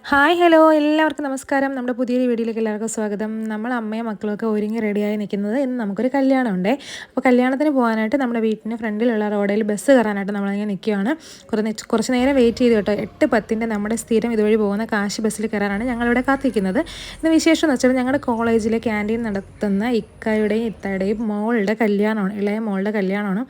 Hi hello എല്ലാവർക്കും നമസ്കാരം. നമ്മുടെ പുതിയൊരു വീഡിയോയിലേക്ക് എല്ലാവർക്കും സ്വാഗതം. നമ്മൾ അമ്മയും മക്കളൊക്കെ ഒരുങ്ങി റെഡിയായി നിൽക്കുന്നത് ഇന്ന് നമുക്കൊരു കല്യാണമുണ്ട്. അപ്പോൾ കല്യാണത്തിന് പോകാനായിട്ട് നമ്മുടെ വീട്ടിന് ഫ്രണ്ടിലുള്ള റോഡിൽ ബസ് കയറാനായിട്ട് നമ്മളിങ്ങനെ നിൽക്കുകയാണ്. കുറച്ച് നേരം വെയിറ്റ് ചെയ്ത് കേട്ടോ. 8:10 നമ്മുടെ സ്ഥിരം ഇതുവഴി പോകുന്ന കാശ് ബസ്സിൽ കയറാനാണ് ഞങ്ങളിവിടെ കാത്തിരിക്കുന്നത്. ഇന്ന് വിശേഷം എന്ന് വെച്ചാൽ ഞങ്ങളുടെ കോളേജിലെ ക്യാൻറ്റീൻ നടത്തുന്ന ഇക്കായുടെയും ഇത്തായുടെയും മോളുടെ കല്യാണമാണ്, ഇളയ മോളുടെ കല്യാണമാണ്.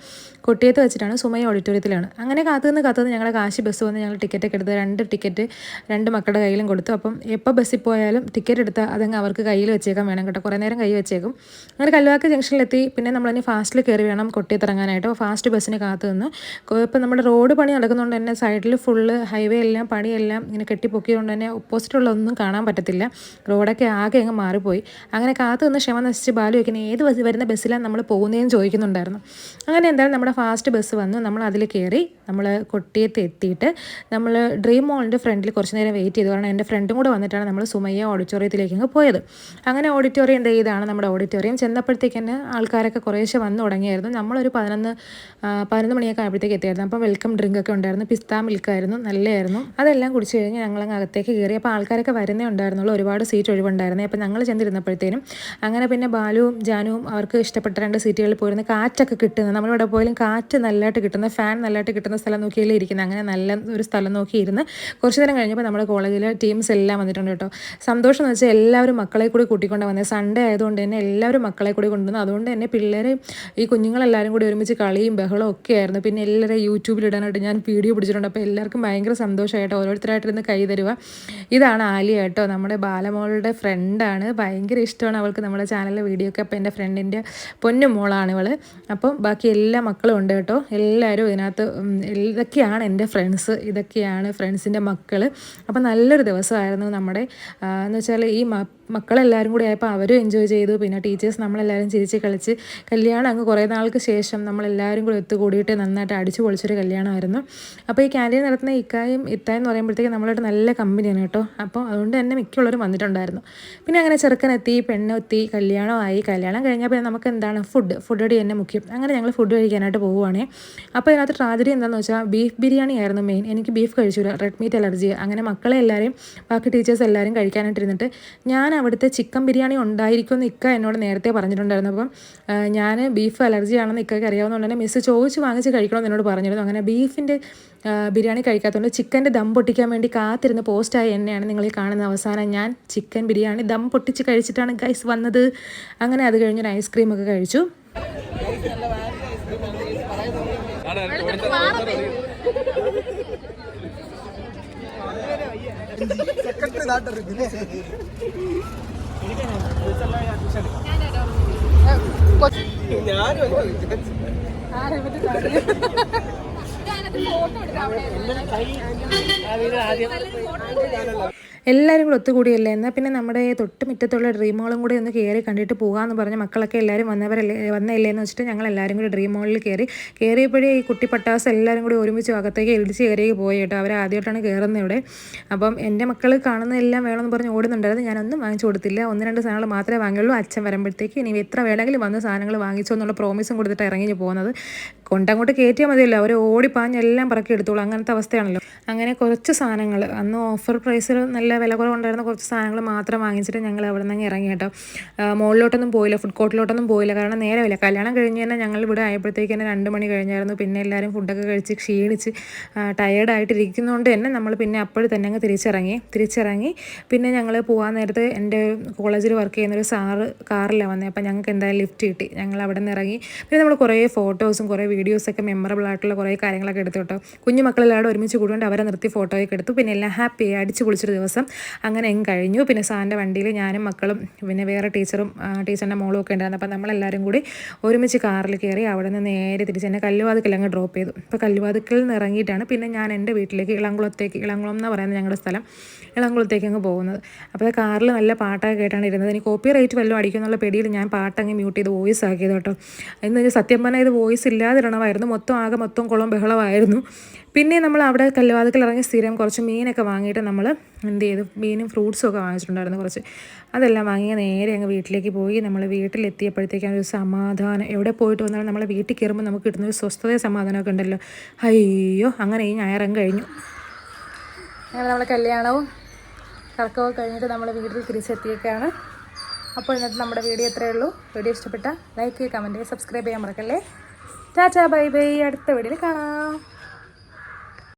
കൊട്ടിയത്ത് വെച്ചിട്ടാണ്, സുമയ ഓഡിറ്റോറിയത്തിലാണ്. അങ്ങനെ കാത്തുനിന്ന് ഞങ്ങളുടെ കാശ് ബസ് വന്ന് ഞങ്ങൾ ടിക്കറ്റൊക്കെ എടുത്ത് 2 ടിക്കറ്റ് 2 മക്കളുടെ കയ്യിലും കൊടുത്തു. അപ്പം എപ്പോൾ ബസ്സിൽ പോയാലും ടിക്കറ്റ് എടുത്താൽ അതങ്ങ് അവർക്ക് കയ്യിൽ വെച്ചേക്കാൻ വേണം കേട്ടോ, കുറേ നേരം കൈ വെച്ചേക്കും. അങ്ങനെ കല്ലുവാക്ക് ജംഗ്ഷനിലെത്തി. പിന്നെ നമ്മളതിന് ഫാസ്റ്റിൽ കയറി വേണം കൊട്ടിയത്ത് ഇറങ്ങാനായിട്ട്. അപ്പോൾ ഫാസ്റ്റ് ബസ്സിന് കാത്തു നിന്ന്. ഇപ്പം നമ്മുടെ റോഡ് പണി നടക്കുന്നതുകൊണ്ട് തന്നെ സൈഡിൽ ഫുള്ള് ഹൈവേ എല്ലാം പണിയെല്ലാം ഇങ്ങനെ കെട്ടിപ്പൊക്കിയതുകൊണ്ട് തന്നെ ഓപ്പോസിറ്റുള്ള ഒന്നും കാണാൻ പറ്റത്തില്ല. റോഡൊക്കെ ആകെ അങ്ങ് മാറിപ്പോയി. അങ്ങനെ കാത്തു നിന്ന് ക്ഷമ നശിച്ച് ബാലു വയ്ക്കുന്ന ഏത് ബസ് വരുന്ന ബസ്സിലാണ് നമ്മൾ പോകുന്നതെന്ന് ചോദിക്കുന്നുണ്ടായിരുന്നു. അങ്ങനെ എന്തായാലും നമ്മുടെ ഫാസ്റ്റ് ബസ് വന്നു. നമ്മൾ അതിൽ കയറി നമ്മൾ കൊട്ടിയത്ത് എത്തിയിട്ട് നമ്മൾ ഡ്രീം മോളിൻ്റെ ഫ്രണ്ടിൽ കുറച്ച് നേരം വെയിറ്റ് ചെയ്തു. കാരണം എൻ്റെ ഫ്രണ്ടും കൂടെ വന്നിട്ടാണ് നമ്മൾ സുമയ്യ ഓഡിറ്റോറിയത്തിലേക്ക് അങ്ങ് പോയത്. അങ്ങനെ ഓഡിറ്റോറിയം ഇതാണ് നമ്മുടെ ഓഡിറ്റോറിയം. ചെന്നപ്പോഴത്തേക്ക് തന്നെ ആൾക്കാരൊക്കെ കുറേശ്ശെ വന്നു തുടങ്ങിയായിരുന്നു. നമ്മളൊരു 11 മണിയൊക്കെ ആയപ്പോഴത്തേക്ക് എത്തിയായിരുന്നു. അപ്പം വെൽക്കം ഡ്രിങ്ക് ഒക്കെ ഉണ്ടായിരുന്നു, പിസ്ത മിൽക്കായിരുന്നു, നല്ലതായിരുന്നു. അതെല്ലാം കുടിച്ച് കഴിഞ്ഞ് ഞങ്ങളങ്ങ് അകത്തേക്ക് കയറി. അപ്പോൾ ആൾക്കാരൊക്കെ വരുന്നേ ഉണ്ടായിരുന്നുള്ളൂ, ഒരുപാട് സീറ്റ് ഒഴിവുണ്ടായിരുന്നു. അപ്പോൾ ഞങ്ങൾ ചെന്നിരുന്നപ്പോഴത്തേനും അങ്ങനെ പിന്നെ ബാലുവും ജാനുവും അവർക്ക് ഇഷ്ടപ്പെട്ട 2 സീറ്റുകളിൽ പോയിരുന്ന് കാറ്റൊക്കെ കിട്ടുന്നത്, നമ്മളിവിടെ പോയാലും കാറ്റ് നല്ലതായിട്ട് കിട്ടുന്ന, ഫാൻ നല്ലതായിട്ട് കിട്ടുന്ന സ്ഥലം നോക്കിയല്ലേ ഇരിക്കുന്നത്. അങ്ങനെ നല്ല ഒരു സ്ഥലം നോക്കിയിരുന്ന് കുറച്ച് നേരം കഴിഞ്ഞപ്പോൾ നമ്മുടെ കോളേജിലെ ടീംസ് എല്ലാം വന്നിട്ടുണ്ട് കേട്ടോ. സന്തോഷം എന്ന് വെച്ചാൽ എല്ലാവരും മക്കളെ കൂടി കൂട്ടിക്കൊണ്ട് വന്നത്. സൺഡേ ആയതുകൊണ്ട് തന്നെ എല്ലാവരും മക്കളെ കൂടി കൊണ്ടുവന്നു. അതുകൊണ്ട് തന്നെ പിള്ളേർ ഈ കുഞ്ഞുങ്ങളെല്ലാവരും കൂടി ഒരുമിച്ച് കളിയും ബഹളവും ഒക്കെ ആയിരുന്നു. പിന്നെ എല്ലാവരും യൂട്യൂബിൽ ഇടാനായിട്ട് ഞാൻ വീഡിയോ പിടിച്ചിട്ടുണ്ട്. അപ്പോൾ എല്ലാവർക്കും ഭയങ്കര സന്തോഷമായിട്ടോ, ഓരോരുത്തരായിട്ടിരുന്ന് കൈ തരുക. ഇതാണ് ആലിയ കേട്ടോ, നമ്മുടെ ബാലമോളുടെ ഫ്രണ്ടാണ്. ഭയങ്കര ഇഷ്ടമാണ് അവൾക്ക് നമ്മുടെ ചാനലിലെ വീഡിയോ ഒക്കെ. അപ്പോൾ എൻ്റെ ഫ്രണ്ടിൻ്റെ പൊന്നു മോളാണ് ഇവൾ. അപ്പം ബാക്കി എല്ലാ മക്കളും ഉണ്ട് കേട്ടോ. എല്ലാവരും ഇതിനകത്ത് ഇതൊക്കെയാണ് എൻ്റെ ഫ്രണ്ട്സ്, ഇതൊക്കെയാണ് ഫ്രണ്ട്സിൻ്റെ മക്കൾ. അപ്പോൾ നല്ലൊരു ദിവസമായിരുന്നു നമ്മുടെ. എന്ന് വെച്ചാൽ ഈ മക്കളെല്ലാവരും കൂടി ആയപ്പോൾ അവരും എൻജോയ് ചെയ്തു. പിന്നെ ടീച്ചേഴ്സ് നമ്മളെല്ലാവരും ചിരിച്ച് കളിച്ച് കല്യാണം അങ്ങ് കുറേ നാൾക്ക് ശേഷം നമ്മളെല്ലാവരും കൂടി ഒത്തുകൂടിയിട്ട് നന്നായിട്ട് അടിച്ചു പൊളിച്ചൊരു കല്യാണമായിരുന്നു. അപ്പോൾ ഈ ക്യാൻറ്റീൻ നടത്തുന്ന ഇത്തായെന്ന് പറയുമ്പോഴത്തേക്ക് നമ്മളായിട്ട് നല്ല കമ്പനിയാണ് കേട്ടോ. അപ്പോൾ അതുകൊണ്ട് തന്നെ മിക്കുള്ളവരും വന്നിട്ടുണ്ടായിരുന്നു. പിന്നെ അങ്ങനെ ചെറുക്കനെത്തി, പെണ്ണെത്തി, കല്യാണമായി. കല്യാണം കഴിഞ്ഞാൽ പിന്നെ നമുക്ക് എന്താണ് ഫുഡ് അടി തന്നെ മുഖ്യം. അങ്ങനെ ഞങ്ങൾ ഫുഡ് കഴിക്കാനായിട്ട് പോവുകയാണേ. അപ്പോൾ ഇതിനകത്ത് ട്രാജഡി എന്താണെന്ന് വെച്ചാൽ ബീഫ് ബിരിയാണി ആയിരുന്നു മെയിൻ. എനിക്ക് ബീഫ് കഴിച്ചില്ല, റെഡ് മീറ്റ് അലർജി. അങ്ങനെ മക്കളെ എല്ലാവരെയും ബാക്കി ടീച്ചേഴ്സ് എല്ലാവരും കഴിക്കാനായിട്ടിരുന്നിട്ട് ഞാൻ അവിടുത്തെ ചിക്കൻ ബിരിയാണി ഉണ്ടായിരിക്കുമെന്ന് ഇക്ക എന്നോട് നേരത്തെ പറഞ്ഞിട്ടുണ്ടായിരുന്നു. അപ്പം ഞാൻ ബീഫ് അലർജി ആണെന്ന് ഇക്കയ്ക്ക് അറിയാവുന്നതുകൊണ്ട് തന്നെ മിസ്സ് ചോദിച്ച് വാങ്ങിച്ച് കഴിക്കണമെന്ന് എന്നോട് പറഞ്ഞിരുന്നു. അങ്ങനെ ബീഫിൻ്റെ ബിരിയാണി കഴിക്കാത്തതുകൊണ്ട് ചിക്കൻ്റെ ദം പൊട്ടിക്കാൻ വേണ്ടി കാത്തിരുന്ന് പോസ്റ്റായി എന്നെയാണ് നിങ്ങൾ ഈ കാണുന്ന. അവസാനം ഞാൻ ചിക്കൻ ബിരിയാണി ദം പൊട്ടിച്ച് കഴിച്ചിട്ടാണ് ഗൈസ് വന്നത്. അങ്ങനെ അത് കഴിഞ്ഞൊരു ഐസ്ക്രീമൊക്കെ കഴിച്ചു. എല്ലാവരും കൂടെ ഒത്തുകൂടിയല്ലേ. എന്നാൽ പിന്നെ നമ്മുടെ തൊട്ട് മുറ്റത്തുള്ള ഡ്രീം മോളും കൂടി ഒന്ന് കയറി കണ്ടിട്ട് പോകാമെന്ന് പറഞ്ഞ് മക്കളൊക്കെ എല്ലാവരും വന്നല്ലേ എന്ന് വെച്ചിട്ട് ഞങ്ങൾ എല്ലാവരും കൂടി ഡ്രീം മോളിൽ കയറിയപ്പോഴേ ഈ കുട്ടി പട്ടാസ് എല്ലാവരും കൂടി ഒരുമിച്ച് അകത്തേക്ക് ഇടിച്ച് കയറി പോയി കേട്ടോ. അവർ ആദ്യമായിട്ടാണ് കയറുന്നത് ഇവിടെ. അപ്പം എൻ്റെ മക്കൾ കാണുന്നതെല്ലാം വേണമെന്ന് പറഞ്ഞ് ഓടുന്നുണ്ടായിരുന്നു. ഞാനൊന്നും വാങ്ങിച്ചു കൊടുത്തില്ല. 1-2 സാധനങ്ങൾ മാത്രമേ വാങ്ങിയുള്ളൂ. അച്ഛൻ വരുമ്പോഴത്തേക്ക് ഇനി എത്ര വേണമെങ്കിലും വന്ന് സാധനങ്ങൾ വാങ്ങിച്ചോ എന്നുള്ള പ്രോമിസും കൊടുത്തിട്ട് ഇറങ്ങി പോകുന്നത്. കൊണ്ടങ്ങോട്ട് കയറ്റിയാൽ മതിയല്ലോ, അവർ ഓടിപ്പാഞ്ഞ് എല്ലാം പറക്കി എടുത്തോളൂ. അങ്ങനത്തെ അവസ്ഥയാണല്ലോ. അങ്ങനെ കുറച്ച് സാധനങ്ങൾ അന്ന് ഓഫർ പ്രൈസിൽ നല്ല വില കുറവുണ്ടായിരുന്ന കുറച്ച് സാധനങ്ങൾ മാത്രം വാങ്ങിച്ചിട്ട് ഞങ്ങൾ അവിടെ നിന്ന് ഇറങ്ങി കേട്ടോ. മുകളിലോട്ടൊന്നും പോയില്ല, ഫുഡ് കോർട്ടിലോട്ടൊന്നും പോയില്ല. കാരണം നേരമില്ല. കല്യാണം കഴിഞ്ഞ് തന്നെ ഞങ്ങൾ ഇവിടെ ആയപ്പോഴത്തേക്ക് തന്നെ 2 മണി കഴിഞ്ഞായിരുന്നു. പിന്നെ എല്ലാവരും ഫുഡൊക്കെ കഴിച്ച് ക്ഷീണിച്ച് ടയേർഡായിട്ടിരിക്കുന്നതുകൊണ്ട് തന്നെ നമ്മൾ പിന്നെ അപ്പോൾ തന്നെ അങ്ങ് തിരിച്ചിറങ്ങി. പിന്നെ ഞങ്ങൾ പോകാൻ നേരത്ത് എൻ്റെ കോളേജിൽ വർക്ക് ചെയ്യുന്നൊരു സാറ് കാറിലാണ് വന്നത്. അപ്പോൾ ഞങ്ങൾക്ക് എന്തായാലും ലിഫ്റ്റ് കിട്ടി. ഞങ്ങൾ അവിടെ നിന്ന് ഇറങ്ങി. പിന്നെ നമ്മൾ കുറേ ഫോട്ടോസും കുറേ വീഡിയോസൊക്കെ മെമ്മറബിൾ ആയിട്ടുള്ള കുറേ കാര്യങ്ങളൊക്കെ എടുത്തു കേട്ടോ. കുഞ്ഞു മക്കളെല്ലാവരും ഒരുമിച്ച് കൂടുകൊണ്ട് അവരെ നിർത്തി ഫോട്ടോയൊക്കെ എടുത്തു. പിന്നെ എല്ലാം ഹാപ്പിയായി അടിച്ച് പൊളിച്ചൊരു ദിവസം അങ്ങനെ അങ്ങ് കഴിഞ്ഞു. പിന്നെ സാറിൻ്റെ വണ്ടിയിൽ ഞാനും മക്കളും പിന്നെ വേറെ ടീച്ചറിൻ്റെ മോളും ഒക്കെ ഉണ്ടായിരുന്നു. അപ്പോൾ നമ്മളെല്ലാവരും കൂടി ഒരുമിച്ച് കാറിൽ കയറി അവിടെ നിന്ന് നേരെ തിരിച്ച് എന്നെ കല്ലുവാതിക്കൽ അങ്ങ് ഡ്രോപ്പ് ചെയ്തു. അപ്പോൾ കല്ലുവാതിക്കൽ നിന്ന് ഇറങ്ങിയിട്ടാണ് പിന്നെ ഞാൻ എൻ്റെ വീട്ടിലേക്ക് ഇളംകുളം എന്ന് പറയുന്നത് ഞങ്ങളുടെ സ്ഥലം, ഇളംകുളത്തേക്ക് അങ്ങ് പോകുന്നത്. അപ്പോൾ കാറിൽ നല്ല പാട്ടൊക്കെ കേട്ടാണ് ഇരുന്നത്. എനിക്ക് കോപ്പി റേറ്റ് വല്ലതും അടിക്കുമെന്നുള്ള പേടിയിൽ ഞാൻ പാട്ടങ്ങ് മ്യൂട്ട് ചെയ്ത് വോയിസ് ആക്കിയത് കേട്ടോ. എന്ന് സത്യം പറഞ്ഞാൽ ഇത് വോയിസ് ഇല്ലാതിരണമായിരുന്നു. മൊത്തം കുളം ബഹളമായിരുന്നു. പിന്നെ നമ്മൾ അവിടെ കല്ലുവാതിക്കൽ ഇറങ്ങി സ്ഥിരം കുറച്ച് മീനൊക്കെ വാങ്ങിയിട്ട് നമ്മൾ എന്ത് ചെയ്തു, മീനും ഫ്രൂട്ട്സും ഒക്കെ വാങ്ങിച്ചിട്ടുണ്ടായിരുന്നു കുറച്ച്. അതെല്ലാം വാങ്ങി നേരെ അങ്ങ് വീട്ടിലേക്ക് പോയി. നമ്മൾ വീട്ടിലെത്തിയപ്പോഴത്തേക്കാണ് ഒരു സമാധാനം. എവിടെ പോയിട്ട് വന്നാലും നമ്മളെ വീട്ടിൽ കയറുമ്പോൾ നമുക്ക് കിട്ടുന്നൊരു സ്വസ്ഥതയും സമാധാനമൊക്കെ ഉണ്ടല്ലോ. അയ്യോ, അങ്ങനെ ഈ ഞായറങ്ങ് കഴിഞ്ഞു. അങ്ങനെ നമ്മളെ കല്യാണവും കറക്കമൊക്കെ കഴിഞ്ഞിട്ട് നമ്മൾ വീട്ടിൽ തിരിച്ചെത്തിയേക്കാണ്. അപ്പോൾ ഇന്നത്തെ നമ്മുടെ വീഡിയോ ഇത്രയേ ഉള്ളൂ. വീഡിയോ ഇഷ്ടപ്പെട്ട ലൈക്ക് ചെയ്യുക, കമൻറ്റ് ചെയ്യുക, സബ്സ്ക്രൈബ് ചെയ്യാൻ മറക്കല്ലേ. ടാറ്റാ ബൈ ബൈ, അടുത്ത വീഡിയോയിൽ കാണാം.